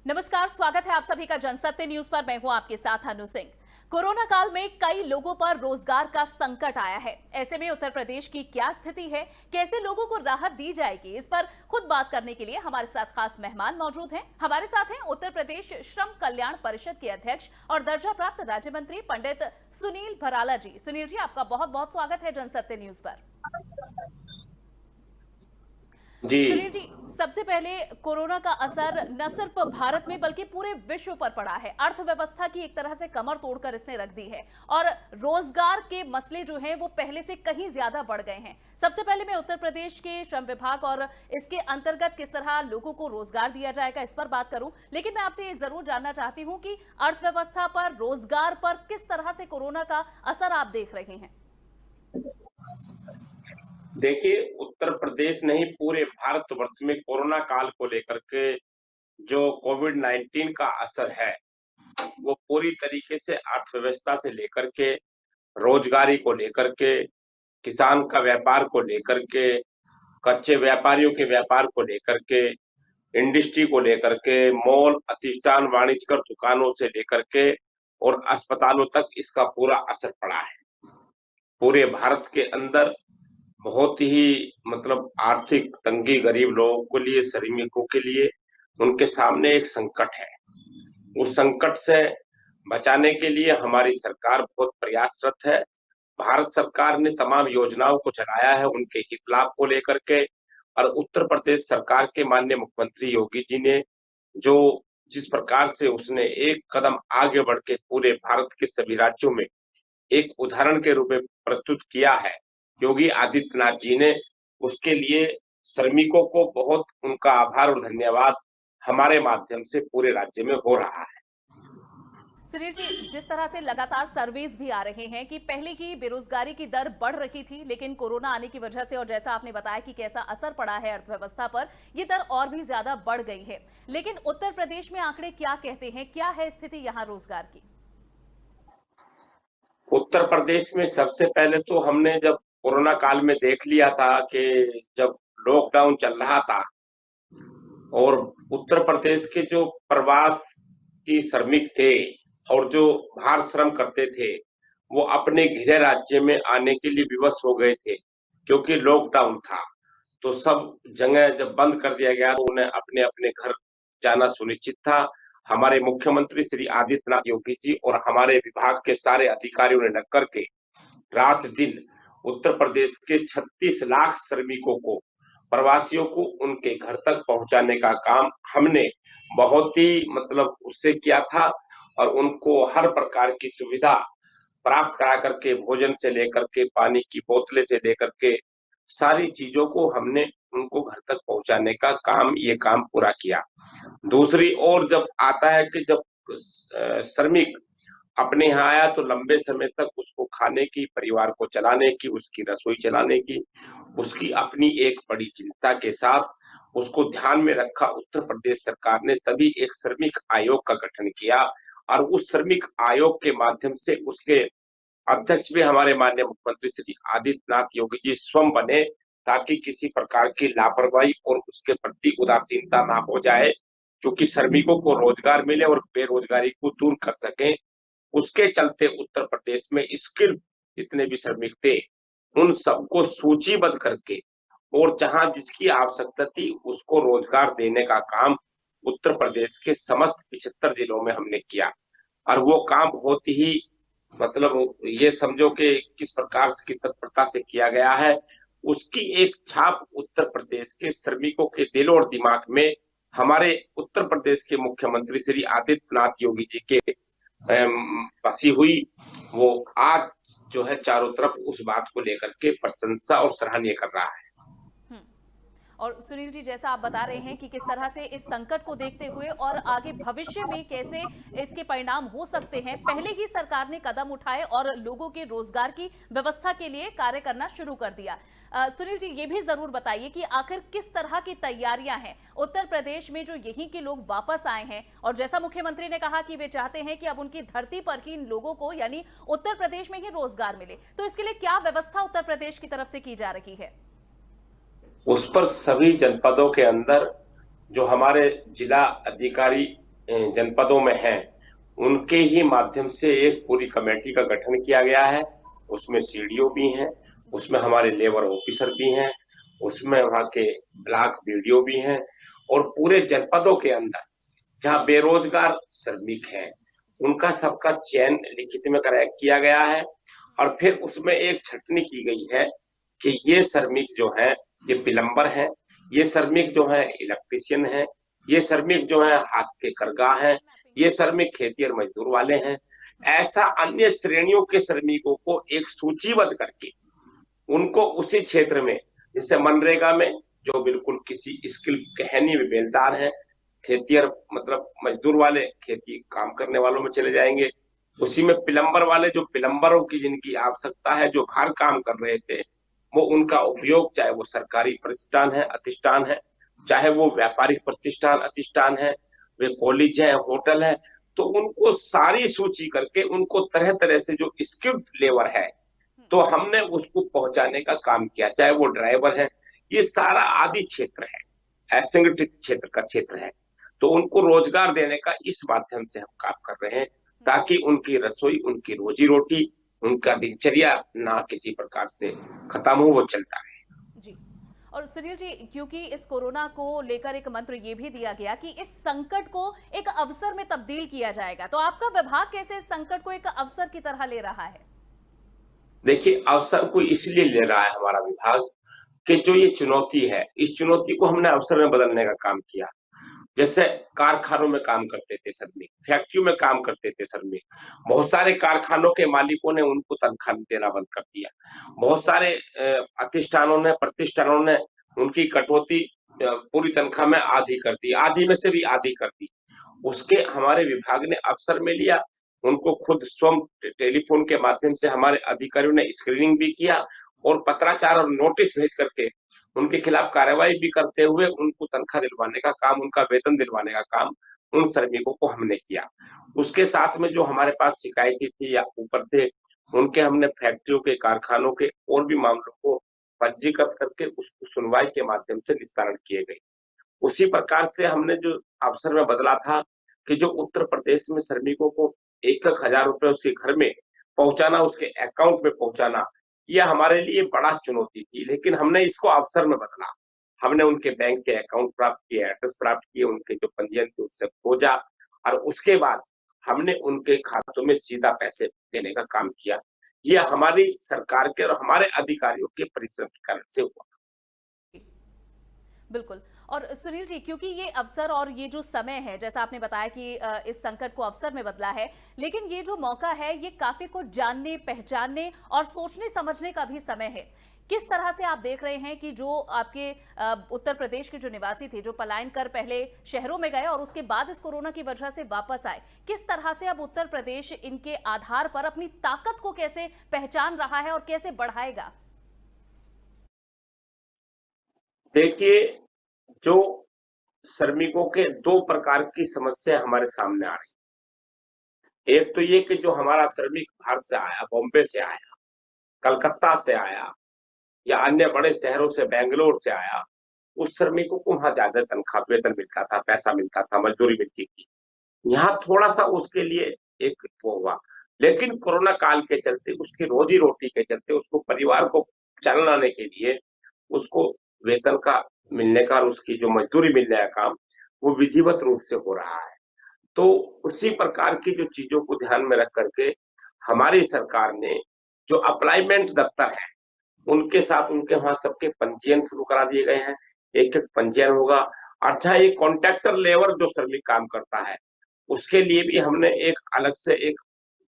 नमस्कार, स्वागत है आप सभी का जनसत्य न्यूज पर। मैं हूं आपके साथ अनु सिंह। कोरोना काल में कई लोगों पर रोजगार का संकट आया है। ऐसे में उत्तर प्रदेश की क्या स्थिति है, कैसे लोगों को राहत दी जाएगी, इस पर खुद बात करने के लिए हमारे साथ खास मेहमान मौजूद हैं। हमारे साथ हैं उत्तर प्रदेश श्रम कल्याण परिषद के अध्यक्ष और दर्जा प्राप्त राज्य मंत्री पंडित सुनील भराला जी। सुनील जी, आपका बहुत बहुत स्वागत है जनसत्य न्यूज पर। सुनील जी, सबसे पहले कोरोना का असर न सिर्फ भारत में बल्कि पूरे विश्व पर पड़ा है। अर्थव्यवस्था की एक तरह से कमर तोड़कर इसने रख दी है और रोजगार के मसले जो हैं वो पहले से कहीं ज्यादा बढ़ गए हैं। सबसे पहले मैं उत्तर प्रदेश के श्रम विभाग और इसके अंतर्गत किस तरह लोगों को रोजगार दिया जाएगा इस पर बात करूं, लेकिन मैं आपसे ये जरूर जानना चाहती हूं कि अर्थव्यवस्था पर, रोजगार पर किस तरह से कोरोना का असर आप देख रहे हैं। देखिए, उत्तर प्रदेश नहीं पूरे भारतवर्ष में कोरोना काल को लेकर के जो कोविड-19 का असर है, वो पूरी तरीके से अर्थव्यवस्था से लेकर के, रोजगारी को लेकर के, किसान का व्यापार को लेकर के, कच्चे व्यापारियों के व्यापार को लेकर के, इंडस्ट्री को लेकर के, मॉल, प्रतिष्ठान, वाणिज्यकर दुकानों से लेकर के और अस्पतालों तक इसका पूरा असर पड़ा है। पूरे भारत के अंदर बहुत ही आर्थिक तंगी गरीब लोगों के लिए, श्रमिकों के लिए उनके सामने एक संकट है। उस संकट से बचाने के लिए हमारी सरकार बहुत प्रयासरत है। भारत सरकार ने तमाम योजनाओं को चलाया है उनके हित लाभ को लेकर के, और उत्तर प्रदेश सरकार के माननीय मुख्यमंत्री योगी जी ने जो जिस प्रकार से उसने एक कदम आगे बढ़ के पूरे भारत के सभी राज्यों में एक उदाहरण के रूप में प्रस्तुत किया है, योगी आदित्यनाथ जी ने, उसके लिए श्रमिकों को बहुत उनका आभार और धन्यवाद हमारे माध्यम से पूरे राज्य में हो रहा है। सुनील जी, जिस तरह से लगातार सर्वेस भी आ रहे हैं कि पहले ही बेरोजगारी की दर बढ़ रही थी, लेकिन कोरोना आने की वजह से और जैसा आपने बताया कि कैसा असर पड़ा है अर्थव्यवस्था पर, ये दर और भी ज्यादा बढ़ गई है। लेकिन उत्तर प्रदेश में आंकड़े क्या कहते हैं, क्या है स्थिति यहाँ रोजगार की? उत्तर प्रदेश में सबसे पहले तो हमने जब कोरोना काल में देख लिया था कि जब लॉकडाउन चल रहा था और उत्तर प्रदेश के जो प्रवासी श्रमिक थे और जो बाहर श्रम करते थे, वो अपने गृह राज्य में आने के लिए विवश हो गए थे, क्योंकि लॉकडाउन था। तो सब जगह जब बंद कर दिया गया तो उन्हें अपने अपने घर जाना सुनिश्चित था। हमारे मुख्यमंत्री श्री आदित्यनाथ योगी जी और हमारे विभाग के सारे अधिकारियों ने लग करके रात दिन उत्तर प्रदेश के 36 लाख श्रमिकों को, प्रवासियों को उनके घर तक पहुंचाने का काम हमने बहुत ही उससे किया था, और उनको हर प्रकार की सुविधा प्राप्त करा करके, भोजन से लेकर के, पानी की बोतलें से लेकर के, सारी चीजों को हमने उनको घर तक पहुंचाने का ये काम पूरा किया। दूसरी ओर जब आता है कि जब श्रमिक अपने यहाँ आया तो लंबे समय तक उसको खाने की, परिवार को चलाने की, उसकी रसोई चलाने की, उसकी अपनी एक बड़ी चिंता के साथ उसको ध्यान में रखा उत्तर प्रदेश सरकार ने तभी एक श्रमिक आयोग का गठन किया, और उस श्रमिक आयोग के माध्यम से उसके अध्यक्ष भी हमारे माननीय मुख्यमंत्री श्री आदित्यनाथ योगी जी स्वयं बने, ताकि किसी प्रकार की लापरवाही और उसके प्रति उदासीनता ना हो जाए, क्योंकि श्रमिकों को रोजगार मिले और बेरोजगारी को दूर कर सकें। उसके चलते उत्तर प्रदेश में स्किल जितने भी श्रमिक थे, उन सबको सूचीबद्ध करके और जहां जिसकी आवश्यकता थी उसको रोजगार देने का काम उत्तर प्रदेश के समस्त 75 जिलों में हमने किया। और वो काम बहुत ही ये समझो कि किस प्रकार की तत्परता से किया गया है, उसकी एक छाप उत्तर प्रदेश के श्रमिकों के दिल और दिमाग में हमारे उत्तर प्रदेश के मुख्यमंत्री श्री आदित्यनाथ योगी जी के बसी हुई। वो आज जो है चारों तरफ उस बात को लेकर के प्रशंसा और सराहनीय कर रहा है। और सुनील जी, जैसा आप बता रहे हैं कि किस तरह से इस संकट को देखते हुए और आगे भविष्य में कैसे इसके परिणाम हो सकते हैं, पहले ही सरकार ने कदम उठाए और लोगों के रोजगार की व्यवस्था के लिए कार्य करना शुरू कर दिया। सुनील जी, ये भी जरूर बताइए कि आखिर किस तरह की तैयारियां हैं उत्तर प्रदेश में जो यहीं के लोग वापस आए हैं, और जैसा मुख्यमंत्री ने कहा कि वे चाहते हैं कि अब उनकी धरती पर ही इन लोगों को यानी उत्तर प्रदेश में ही रोजगार मिले, तो इसके लिए क्या व्यवस्था उत्तर प्रदेश की तरफ से की जा रही है? उस पर सभी जनपदों के अंदर जो हमारे जिला अधिकारी जनपदों में हैं, उनके ही माध्यम से एक पूरी कमेटी का गठन किया गया है। उसमें सीडीओ भी हैं, जी। उसमें हमारे लेबर ऑफिसर भी हैं, उसमें वहाँ के ब्लॉक बीडीओ भी हैं, और पूरे जनपदों के अंदर जहाँ बेरोजगार श्रमिक हैं, उनका सबका चयन लिखित में किया गया है। और फिर उसमें एक छटनी की गई है कि ये श्रमिक जो है ये प्लम्बर हैं, ये श्रमिक जो है इलेक्ट्रीशियन हैं, ये श्रमिक जो है हाथ के करगा हैं, ये श्रमिक खेती और मजदूर वाले हैं। ऐसा अन्य श्रेणियों के श्रमिकों को एक सूचीबद्ध करके उनको उसी क्षेत्र में, जैसे मनरेगा में जो बिल्कुल किसी स्किल कहनी में बेलदार है, खेतियर मतलब मजदूर वाले खेती काम करने वालों में चले जाएंगे। उसी में प्लम्बर वाले जो प्लम्बरों की जिनकी आवश्यकता है, जो बाहर काम कर रहे थे, वो उनका उपयोग चाहे वो सरकारी प्रतिष्ठान है, अतिष्ठान है, चाहे वो व्यापारिक प्रतिष्ठान अतिष्ठान है, वे कॉलेज है, होटल है, तो उनको सारी सूची करके उनको तरह तरह से जो स्किल्ड लेबर है, तो हमने उसको पहुंचाने का काम किया, चाहे वो ड्राइवर है। ये सारा आदि क्षेत्र है, असंगठित क्षेत्र का क्षेत्र है, तो उनको रोजगार देने का इस माध्यम से हम काम कर रहे हैं, ताकि उनकी रसोई, उनकी रोजी रोटी, उनका दिनचर्या ना किसी प्रकार से खत्म हो, वो चलता है। जी। और सुनील जी, क्योंकि इस कोरोना को लेकर एक मंत्र ये भी दिया गया कि इस संकट को एक अवसर में तब्दील किया जाएगा, तो आपका विभाग कैसे इस संकट को एक अवसर की तरह ले रहा है? देखिए, अवसर को इसलिए ले रहा है हमारा विभाग कि जो ये चुनौती है, इस चुनौती को हमने अवसर में बदलने का काम किया। जैसे कारखानों में काम करते थे श्रमिक, फैक्ट्रियों में काम करते थे श्रमिक, बहुत सारे कारखानों के मालिकों ने उनको तनख्वाह देना बंद कर दिया। बहुत सारे अतिष्ठानों ने, प्रतिष्ठानों ने उनकी कटौती पूरी तनख्वाह में आधी कर दी, आधी में से भी आधी कर दी। उसके हमारे विभाग ने अवसर में लिया, उनको खुद स्वयं टेलीफोन के माध्यम से हमारे अधिकारियों ने स्क्रीनिंग भी किया, और पत्राचार और नोटिस भेज करके उनके खिलाफ कार्रवाई भी करते हुए उनको तनख्वाह दिलवाने का काम, उनका वेतन दिलवाने का काम उन श्रमिकों को हमने किया। उसके साथ में जो हमारे पास शिकायतें थी या ऊपर थे, उनके हमने फैक्ट्रियों के, कारखानों के और भी मामलों को पंजीकृत करके उसको सुनवाई के माध्यम से निस्तारण किए गए। उसी प्रकार से हमने जो अवसर में बदला था कि जो उत्तर प्रदेश में श्रमिकों को 1-1 हजार रुपए उसके घर में पहुंचाना, उसके अकाउंट में पहुंचाना, यह हमारे लिए बड़ा चुनौती थी, लेकिन हमने इसको अवसर में बदला। हमने उनके बैंक के अकाउंट प्राप्त किए, एड्रेस प्राप्त किए, उनके जो पंजीयन थे उससे खोजा, और उसके बाद हमने उनके खातों में सीधा पैसे देने का काम किया। यह हमारी सरकार के और हमारे अधिकारियों के परिश्रम के कारण से हुआ। बिल्कुल। और सुनील जी, क्योंकि ये अवसर और ये जो समय है, जैसा आपने बताया कि इस संकट को अवसर में बदला है, लेकिन ये जो मौका है ये काफी कुछ जानने, पहचानने और सोचने समझने का भी समय है। किस तरह से आप देख रहे हैं कि जो आपके उत्तर प्रदेश के जो निवासी थे, जो पलायन कर पहले शहरों में गए और उसके बाद इस कोरोना की वजह से वापस आए, किस तरह से अब उत्तर प्रदेश इनके आधार पर अपनी ताकत को कैसे पहचान रहा है और कैसे बढ़ाएगा? देखिए, जो श्रमिकों के 2 प्रकार की समस्या हमारे सामने आ रही है। एक तो ये कि जो हमारा श्रमिक बाहर से आया, बॉम्बे से आया, कलकत्ता से आया, या अन्य बड़े शहरों से, बैंगलोर से आया, उस श्रमिकों को वहाँ ज़्यादा तनख्वाह, वेतन मिलता था, पैसा मिलता था, मजदूरी मिलती थी। यहाँ थोड़ा-सा उसके लिए एक वो हुआ। लेकिन कोरोना काल के चलते, उसकी रोजी-रोटी के चलते, उसको परिवार को चलाने के लिए, उसको वेतन का मिलने का और उसकी जो मजदूरी मिलने का काम, वो विधिवत रूप से हो रहा है। तो उसी प्रकार की जो चीज़ों को ध्यान में रख कर के हमारी सरकार ने जो अप्लाइमेंट दफ्तर है, उनके साथ उनके वहाँ सबके पंजीयन शुरू करा दिए गए हैं। एक-एक पंजीयन होगा। अच्छा, ये कॉन्ट्रैक्टर लेबर जो श्रमिक काम करता है, उसके लिए भी हमने एक अलग से एक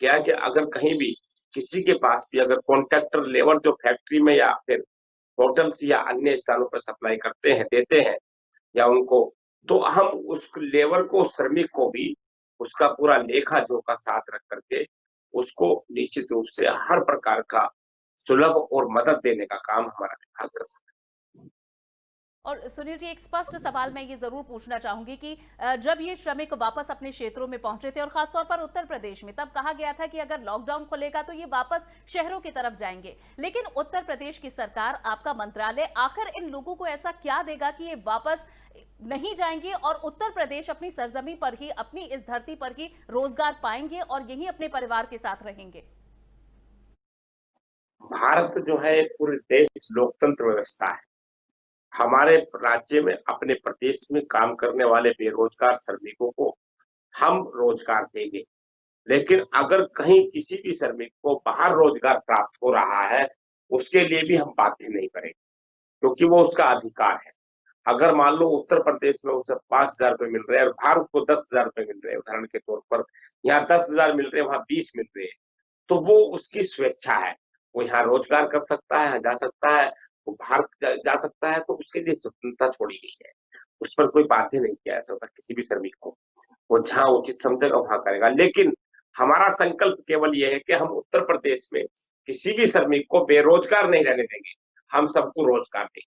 क्या है कि अगर कहीं भी किसी के पास भी अगर कॉन्ट्रैक्टर लेबर जो फैक्ट्री में या फिर होटल्स या अन्य स्थानों पर सप्लाई करते हैं, देते हैं, या उनको, तो हम उस लेबर को, श्रमिक को भी उसका पूरा लेखा-जोखा साथ रख कर के उसको निश्चित रूप से हर प्रकार का सुलभ और मदद देने का काम हमारा विभाग करता है। और सुनील जी, एक स्पष्ट सवाल मैं ये जरूर पूछना चाहूंगी कि जब ये श्रमिक वापस अपने क्षेत्रों में पहुंचे थे और खासतौर पर उत्तर प्रदेश में, तब कहा गया था कि अगर लॉकडाउन खुलेगा तो ये वापस शहरों की तरफ जाएंगे। लेकिन उत्तर प्रदेश की सरकार, आपका मंत्रालय आखिर इन लोगों को ऐसा क्या देगा कि ये वापस नहीं जाएंगे और उत्तर प्रदेश अपनी सरजमी पर ही, अपनी इस धरती पर ही रोजगार पाएंगे और यही अपने परिवार के साथ रहेंगे? भारत जो है एक पूरे देश लोकतंत्र व्यवस्था है। हमारे राज्य में, अपने प्रदेश में काम करने वाले बेरोजगार श्रमिकों को हम रोजगार देंगे। लेकिन अगर कहीं किसी भी श्रमिक को बाहर रोजगार प्राप्त हो रहा है, उसके लिए भी हम बाध्य नहीं करेंगे, क्योंकि वो उसका अधिकार है। अगर मान लो उत्तर प्रदेश में उसे 5,000 रुपए मिल रहे हैं और बाहर उसको 10,000 रुपए मिल रहे हैं, उदाहरण के तौर पर यहाँ 10,000 मिल रहे हैं, वहां 20 मिल रहे हैं, तो वो उसकी स्वेच्छा है। वो यहाँ रोजगार कर सकता है, जा सकता है, वो बाहर जा सकता है, तो उसके लिए स्वतंत्रता छोड़ी गई है। उस पर कोई बाध्य नहीं किया जा सकता किसी भी श्रमिक को। वो जहाँ उचित समझेगा वहां करेगा। लेकिन हमारा संकल्प केवल ये है कि हम उत्तर प्रदेश में किसी भी श्रमिक को बेरोजगार नहीं रहने देंगे, हम सबको रोजगार देंगे।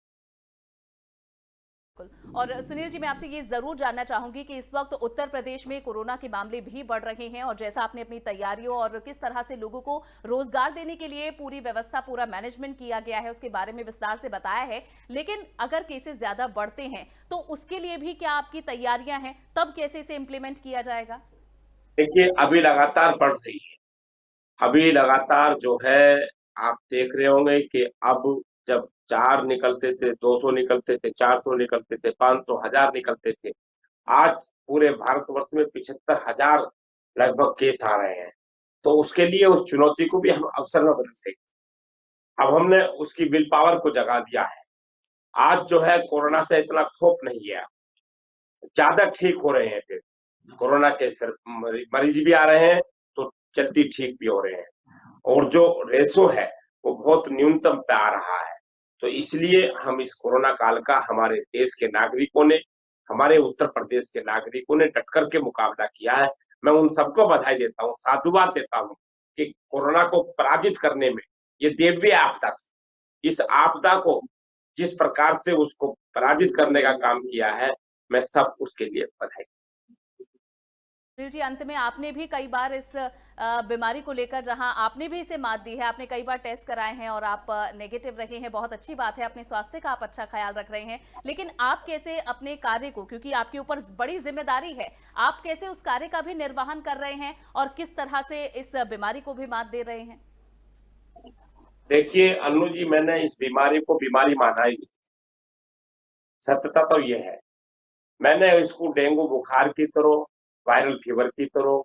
और सुनील जी, मैं आपसे ये जरूर जानना चाहूंगी कि इस वक्त उत्तर प्रदेश में कोरोना के मामले भी बढ़ रहे हैं और जैसा आपने अपनी तैयारियों और किस तरह से लोगों को रोजगार देने के लिए पूरी व्यवस्था, पूरा मैनेजमेंट किया गया है, उसके बारे में विस्तार से बताया है। लेकिन अगर केसेस ज्यादा बढ़ते हैं तो उसके लिए भी क्या आपकी तैयारियां हैं? तब कैसे इसे इम्प्लीमेंट किया जाएगा? देखिए, अभी लगातार बढ़ रही है। अभी लगातार जो है, आप देख रहे होंगे कि अब जब 4 निकलते थे, 200 निकलते थे, 400 निकलते थे, 500, 1000 निकलते थे, आज पूरे भारतवर्ष में 75,000 लगभग केस आ रहे हैं। तो उसके लिए उस चुनौती को भी हम अवसर में बदल देंगे। अब हमने उसकी विल पावर को जगा दिया है। आज जो है कोरोना से इतना खौफ नहीं है, ज्यादा ठीक हो रहे हैं। फिर कोरोना के मरीज भी आ रहे हैं, तो जल्दी ठीक भी हो रहे हैं, और जो रेशो है वो बहुत न्यूनतम पे आ रहा है। तो इसलिए हम इस कोरोना काल का हमारे देश के नागरिकों ने, हमारे उत्तर प्रदेश के नागरिकों ने डट कर के मुकाबला किया है। मैं उन सबको बधाई देता हूँ, साधुवाद देता हूँ कि कोरोना को पराजित करने में ये दिव्य आपदा थी। इस आपदा को जिस प्रकार से उसको पराजित करने का काम किया है, मैं सब उसके लिए बधाई। सुनील जी, अंत में आपने भी कई बार इस बीमारी को लेकर, जहां आपने भी इसे मात दी है, आपने कई बार टेस्ट कराए हैं और आप नेगेटिव रहे हैं, बहुत अच्छी बात है, अपने स्वास्थ्य का आप अच्छा ख्याल रख रहे हैं। लेकिन आप कैसे अपने कार्य को, क्योंकि आपके ऊपर बड़ी जिम्मेदारी है, आप कैसे उस कार्य का भी निर्वहन कर रहे हैं और किस तरह से इस बीमारी को भी मात दे रहे हैं? देखिए अनु जी, मैंने इस बीमारी को बीमारी माना ही नहीं। सत्यता तो ये है, मैंने इसको डेंगू बुखार की तरह, वायरल फीवर की तरह,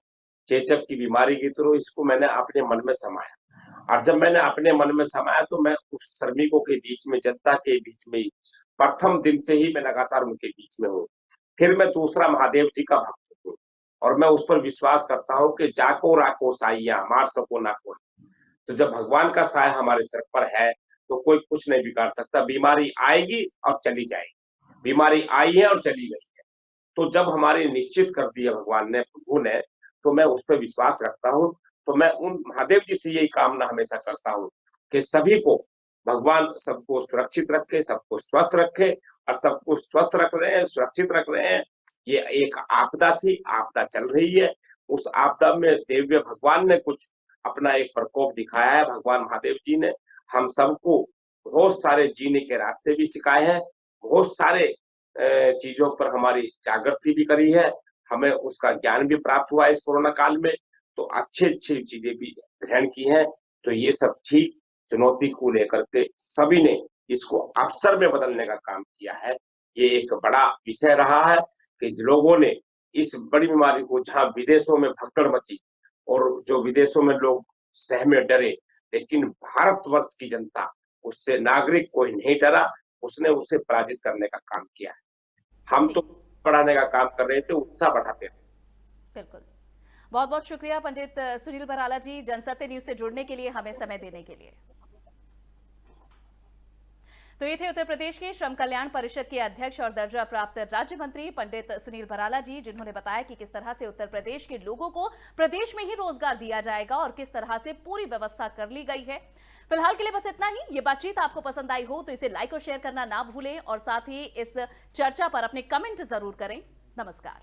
चेचक की बीमारी की तरह इसको मैंने अपने मन में समाया। और जब मैंने अपने मन में समाया तो मैं उस श्रमिकों के बीच में, जनता के बीच में ही, प्रथम दिन से ही मैं लगातार उनके बीच में हूँ। फिर मैं दूसरा महादेव जी का भक्त हूँ, और मैं उस पर विश्वास करता हूँ कि जाको राको साइया मार सको ना कोई। तो जब भगवान का साया हमारे सर पर है तो कोई कुछ नहीं बिगाड़ सकता। बीमारी आएगी और चली जाएगी, बीमारी आई है और चली गई है। तो जब हमारी निश्चित कर दी है भगवान ने, प्रभु ने, तो मैं उस पर विश्वास रखता हूँ। तो मैं उन महादेव जी से यही कामना हमेशा करता हूँ कि सभी को भगवान सबको सुरक्षित रखे, सबको स्वस्थ रखे, और सबको स्वस्थ रख रहे हैं, सुरक्षित रख रहे हैं। ये एक आपदा थी, आपदा चल रही है। उस आपदा में देव्य भगवान ने कुछ अपना एक प्रकोप दिखाया है। भगवान महादेव जी ने हम सबको बहुत सारे जीने के रास्ते भी सिखाए हैं, बहुत सारे चीजों पर हमारी जागृति भी करी है, हमें उसका ज्ञान भी प्राप्त हुआ है इस कोरोना काल में। तो अच्छी अच्छी चीजें भी ग्रहण की हैं। तो ये सब ठीक चुनौती को लेकर के सभी ने इसको अवसर में बदलने का काम किया है। ये एक बड़ा विषय रहा है कि लोगों ने इस बड़ी बीमारी को, जहां विदेशों में भगदड़ मची और जो विदेशों में लोग सहमे डरे, लेकिन भारतवर्ष की जनता, उससे नागरिक कोई नहीं डरा, उसने उसे पराजित करने का काम किया है। हम ठीक, तो बढ़ाने का काम कर रहे थे, उत्साह बढ़ाते थे। बिल्कुल। बहुत बहुत शुक्रिया पंडित सुनील भराला जी, जनसत्य न्यूज से जुड़ने के लिए, हमें समय देने के लिए। तो ये थे उत्तर प्रदेश के श्रम कल्याण परिषद के अध्यक्ष और दर्जा प्राप्त राज्य मंत्री पंडित सुनील भराला जी, जिन्होंने बताया कि किस तरह से उत्तर प्रदेश के लोगों को प्रदेश में ही रोजगार दिया जाएगा और किस तरह से पूरी व्यवस्था कर ली गई है। फिलहाल के लिए बस इतना ही। ये बातचीत आपको पसंद आई हो तो इसे लाइक और शेयर करना ना भूलें और साथ ही इस चर्चा पर अपने कमेंट जरूर करें। नमस्कार।